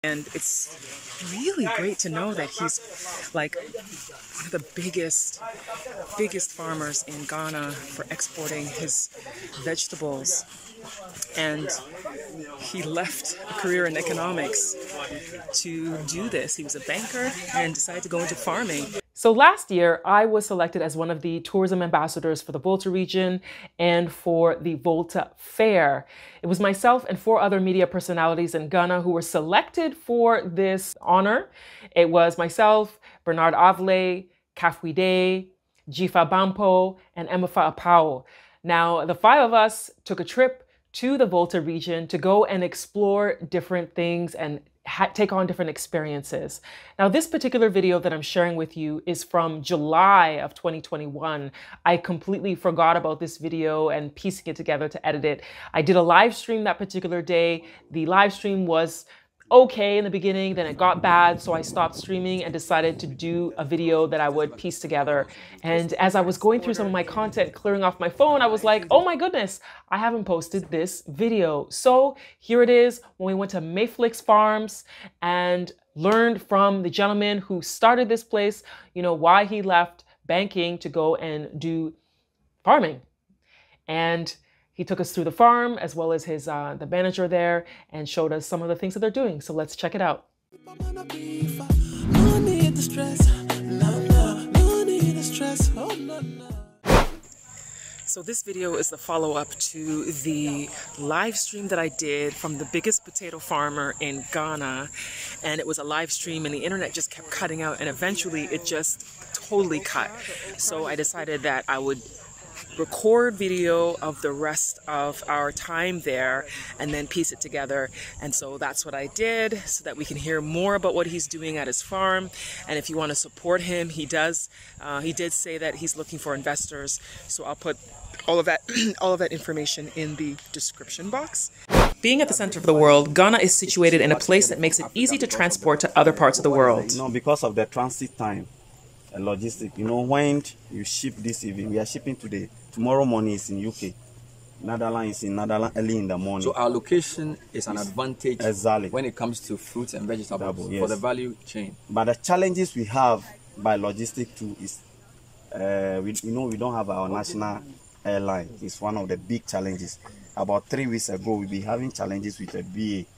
And it's really great to know that he's like one of the biggest farmers in Ghana for exporting his vegetables. And he left a career in economics to do this. He was a banker and decided to go into farming. So last year, I was selected as one of the tourism ambassadors for the Volta region and for the Volta Fair. It was myself and 4 other media personalities in Ghana who were selected for this honor. It was myself, Bernard Avle, Kafwide, Jifa Bampo, and Emefa Apao. Now, the 5 of us took a trip to the Volta region to go and explore different things and take on different experiences. Now, this particular video that I'm sharing with you is from July of 2021. I completely forgot about this video and piecing it together to edit it. I did a live stream that particular day. The live stream was okay in the beginning, then it got bad, so I stopped streaming and decided to do a video that I would piece together. And as I was going through some of my content, clearing off my phone, I was like, oh my goodness, I haven't posted this video. So here it is, when we went to Maphlix Farms and learned from the gentleman who started this place, you know, why he left banking to go and do farming. And he took us through the farm as well as his the manager there and showed us some of the things that they're doing. So let's check it out. So this video is the follow-up to the live stream that I did from the biggest potato farmer in Ghana. And it was a live stream and the internet just kept cutting out and eventually it just totally cut. So I decided that I would record video of the rest of our time there and then piece it together. And so that's what I did so that we can hear more about what he's doing at his farm. And if you want to support him, he did say that he's looking for investors. So I'll put all of that information in the description box. Being at the center of the world, Ghana is situated in a place that makes it easy to transport to other parts of the world. You know, because of the transit time and logistic, you know, when you ship this evening, we are shipping today. Tomorrow morning is in UK. Netherlands is in Netherlands early in the morning. So our location is an advantage exactly when it comes to fruits and vegetables yes. for the value chain. But the challenges we have by logistic too is, we don't have our national airline. It's one of the big challenges. About 3 weeks ago, we'll be having challenges with a BA.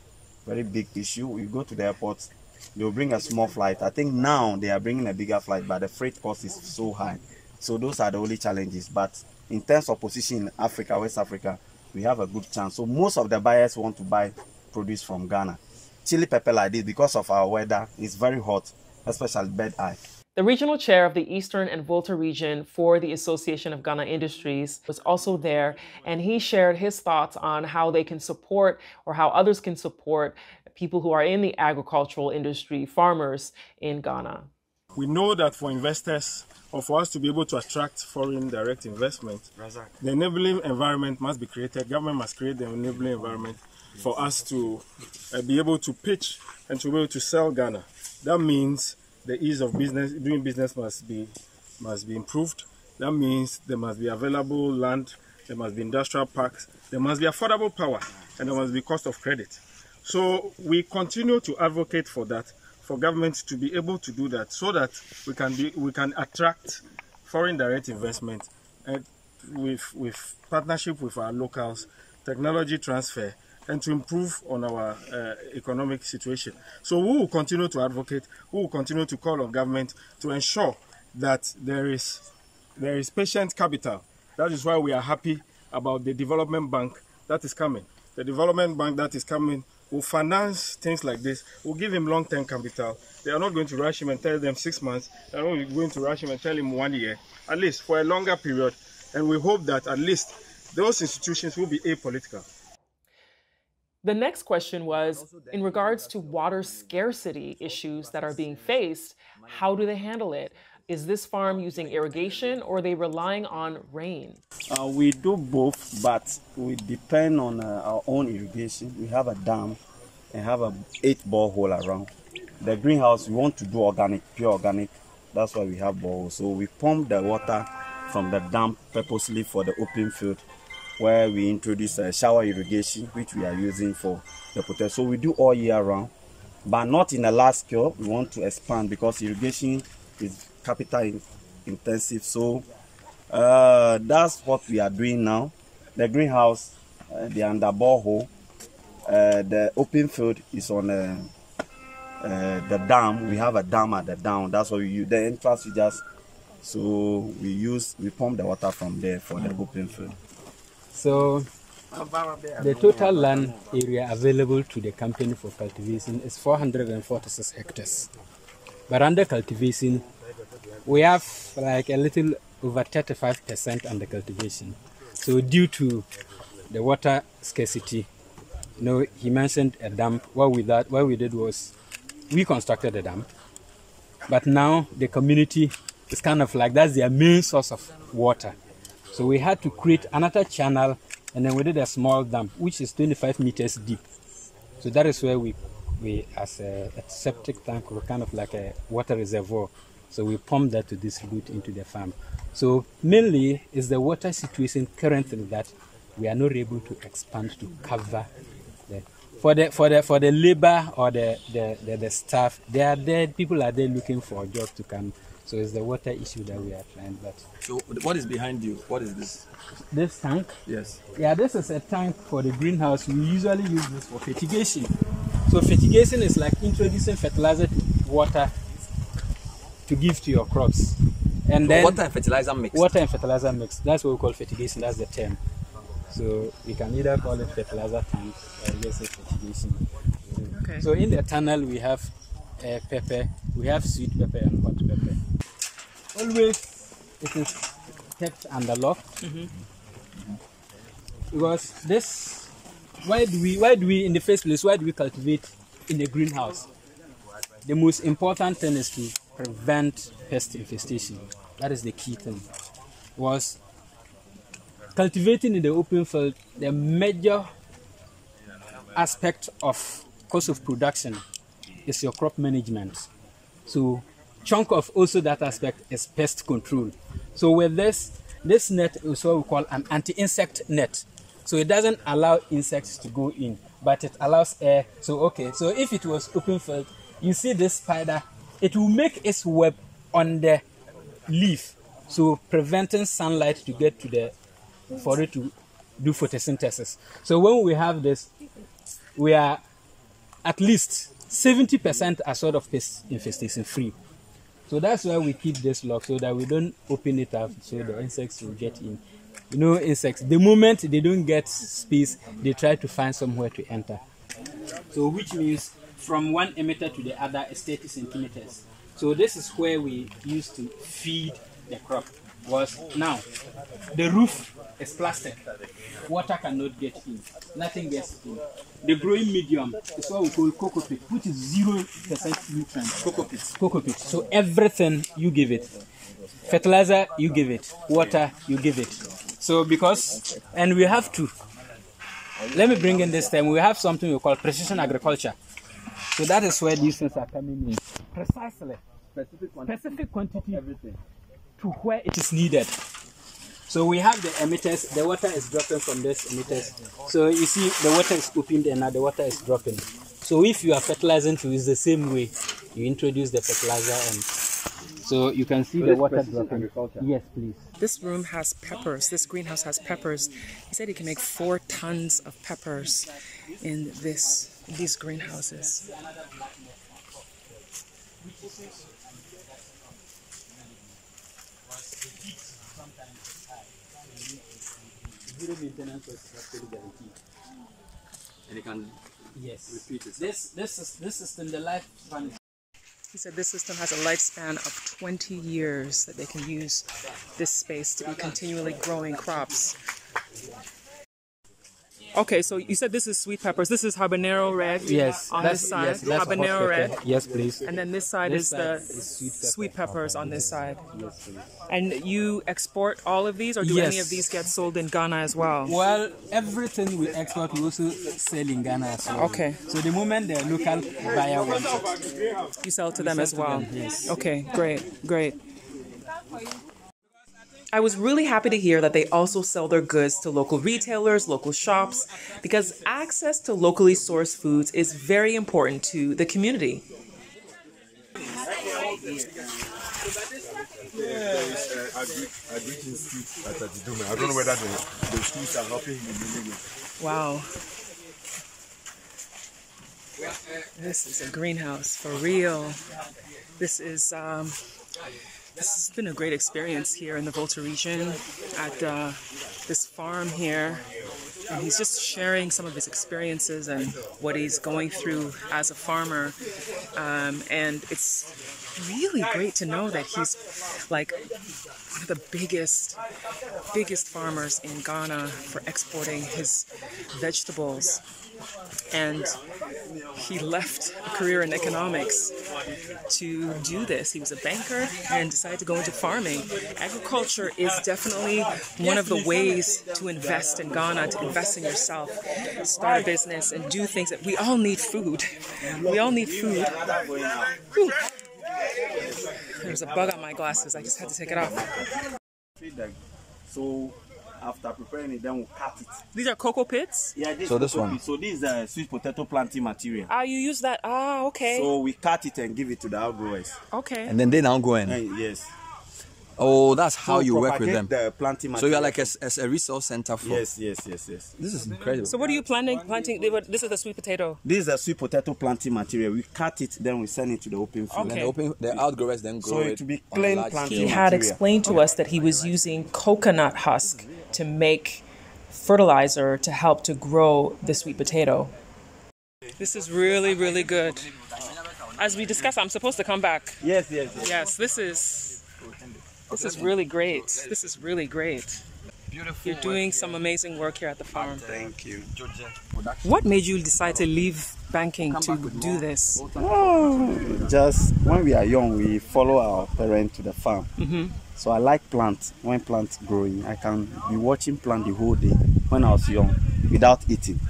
Very big issue. We go to the airport, they'll bring a small flight. I think now they are bringing a bigger flight, but the freight cost is so high. So those are the only challenges. But in terms of position in Africa, West Africa, we have a good chance. So most of the buyers want to buy produce from Ghana. Chili pepper like this, because of our weather, is very hot, especially bird eye. The regional chair of the Eastern and Volta region for the Association of Ghana Industries was also there, and he shared his thoughts on how they can support or how others can support people who are in the agricultural industry, farmers in Ghana. We know that for investors, or for us to be able to attract foreign direct investment, the enabling environment must be created. Government must create the enabling environment for us to be able to pitch and to be able to sell Ghana. That means the ease of business, doing business must be improved. That means there must be available land, there must be industrial parks, there must be affordable power, and there must be cost of credit. So we continue to advocate for that, for government to be able to do that, so that we can attract foreign direct investment and with partnership with our locals, technology transfer, and to improve on our economic situation. So we will continue to advocate, we will continue to call on government to ensure that there is patient capital. That is why we are happy about the development bank that is coming. The development bank that is coming will finance things like this, will give him long-term capital. They are not going to rush him and tell them 6 months. They are not going to rush him and tell him 1 year, at least for a longer period. And we hope that at least those institutions will be apolitical. The next question was, in regards to water scarcity issues that are being faced, how do they handle it? Is this farm using irrigation or are they relying on rain? We do both, but we depend on our own irrigation. We have a dam and have a 8 borehole around. The greenhouse, we want to do organic, pure organic. That's why we have boreholes. So we pump the water from the dam purposely for the open field, where we introduce a shower irrigation, which we are using for the potato. So we do all year round. but not in a large scale. We want to expand because irrigation is capital intensive. So that's what we are doing now. The greenhouse, the under borehole, the open field is on the dam. We have a dam at the dam. That's what we use. The entrance we just, so we pump the water from there for the open field. So the total land area available to the company for cultivation is 446 hectares. But under cultivation, we have like a little over 35% under cultivation. So due to the water scarcity, you know, he mentioned a dam. What we did was we constructed a dam. But now the community is kind of like, that's their main source of water. So we had to create another channel, and then we did a small dam, which is 25 meters deep. So that is where we as a septic tank, we're kind of like a water reservoir. So we pump that to distribute into the farm. So mainly is the water situation currently that we are not able to expand to cover the for the labor or the staff. They are there, people are there looking for a job to come. So it's the water issue that we are trying. But so what is behind you? What is this? This tank? Yes. Yeah, this is a tank for the greenhouse. We usually use this for fertigation. So fertigation is like introducing fertilizer to water to give to your crops. And then water and fertilizer mix. Water and fertilizer mix. That's what we call fertigation. That's the term. So we can either call it fertilizer tank or just say fertigation. Okay. So in the tunnel we have pepper, we have sweet pepper and hot pepper. Always it is kept under lock. Because this, why do we in the first place, why do we cultivate in the greenhouse? The most important thing is to prevent pest infestation. That is the key thing. Was cultivating in the open field, the major aspect of cost of production is your crop management. So chunk of also that aspect is pest control. So with this net is what we call an anti-insect net. So it doesn't allow insects to go in, but it allows air. So okay, so if it was open field, you see this spider, it will make its web on the leaf, so preventing sunlight to get to the, for it to do photosynthesis. So when we have this, we are at least 70% are sort of pest infestation free. So that's why we keep this lock, so that we don't open it up so the insects will get in. You know, insects, the moment they don't get space, they try to find somewhere to enter. So which means from one emitter to the other is 30 centimeters. So this is where we used to feed the crop. Was now the roof is plastic. Water cannot get in. Nothing gets in. The growing medium is what we call cocoa pit, which is 0% nutrient. Cocoa pit. So everything you give it. Fertilizer you give it. Water you give it. So because, and we have to, let me bring in this time, we have something we call precision agriculture. So that is where these things are coming in. Precisely. Specific quantity, everything, to where it is needed. So we have the emitters, the water is dropping from these emitters. So you see the water is opened and now the water is dropping. So if you are fertilizing to use the same way, you introduce the fertilizer and so you can see the water dropping. Yes, please. This room has peppers. This greenhouse has peppers. He said he can make 4 tons of peppers in these greenhouses. Zero maintenance was actually guaranteed. And you can repeat it. This system, the lifespan. He said this system has a lifespan of 20 years, that they can use this space to be continually growing crops. Okay, so you said this is sweet peppers. This is habanero red. Yes, on this side. Yes, that's habanero red. Yes, please. And then this side is the sweet peppers on this side. Yes, please. And you export all of these, or do any of these get sold in Ghana as well? Well, everything we export, we also sell in Ghana as well. Okay. So the moment the local buyer wants it, you sell to them as well. Yes. Okay, great, great. I was really happy to hear that they also sell their goods to local retailers, local shops, because access to locally sourced foods is very important to the community. I don't know whether the schools are helping him. Wow. This is a greenhouse for real. This has been a great experience here in the Volta region at this farm here. And he's just sharing some of his experiences and what he's going through as a farmer. And it's really great to know that he's like one of the biggest farmers in Ghana for exporting his vegetables. And he left a career in economics to do this. He was a banker and decided to go into farming. Agriculture is definitely one of the ways to invest in Ghana, to invest in yourself, start a business and do things that we all need food. We all need food. Whew. There's a bug on my glasses. I just had to take it off. So after preparing it, then we'll cut it. These are cocoa pits? Yeah, So this one. So this is sweet potato planting material. Ah, you use that? Ah, okay. So we cut it and give it to the outgrowers. Okay. And then they now go in. Yes. Oh, that's how So you work with them. The planting So material. you're like as a resource center for. Yes. This is incredible. So what are you planting? This is the sweet potato. This is a sweet potato planting material. We cut it, then we send it to the open field. Okay. And the outgrowers then grow So it it will be on a plain large planting scale. He had material. explained to us that he was using coconut husk to make fertilizer to help to grow the sweet potato. This is really, really good. As we discussed, I'm supposed to come back. Yes. Yes, this is really great. This is really great. Beautiful. You're doing some amazing work here at the farm. Thank you. What made you decide to leave banking to do this? Oh, just when we are young, we follow our parents to the farm. So I like plants. When plants growing, I can be watching plant the whole day when I was young without eating.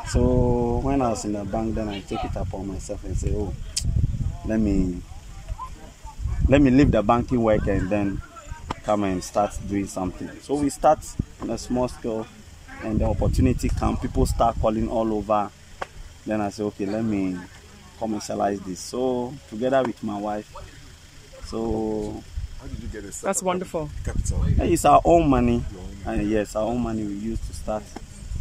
So when I was in the bank, then I take it upon myself and say, oh, let me leave the banking work and then come and start doing something. So we start on a small scale, and the opportunity comes. People start calling all over. Then I say, okay, let me commercialize this. So together with my wife, so How did you get a That's wonderful. capital? it's our own money. And yes, our own money we use to start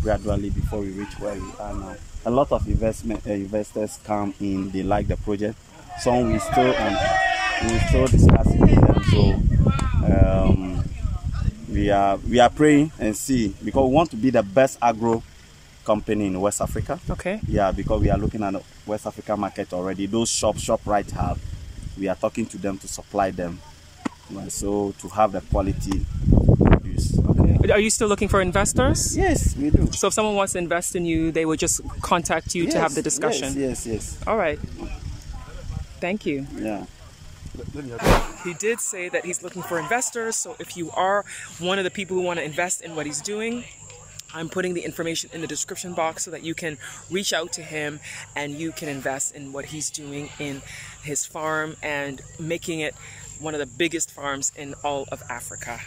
gradually before we reach where we are now. A lot of investors come in, they like the project. Some we still discussing with them. So we are praying and see, because we want to be the best agro company in West Africa. Okay. Yeah, because we are looking at the West Africa market already. Those ShopRite have, we are talking to them to supply them. So to have the quality produce. Okay. Are you still looking for investors? Yes, we do. So if someone wants to invest in you, they would just contact you to have the discussion. Yes. All right. Thank you. Yeah. He did say that he's looking for investors. So if you are one of the people who want to invest in what he's doing, I'm putting the information in the description box so that you can reach out to him and you can invest in what he's doing in his farm and making it one of the biggest farms in all of Africa.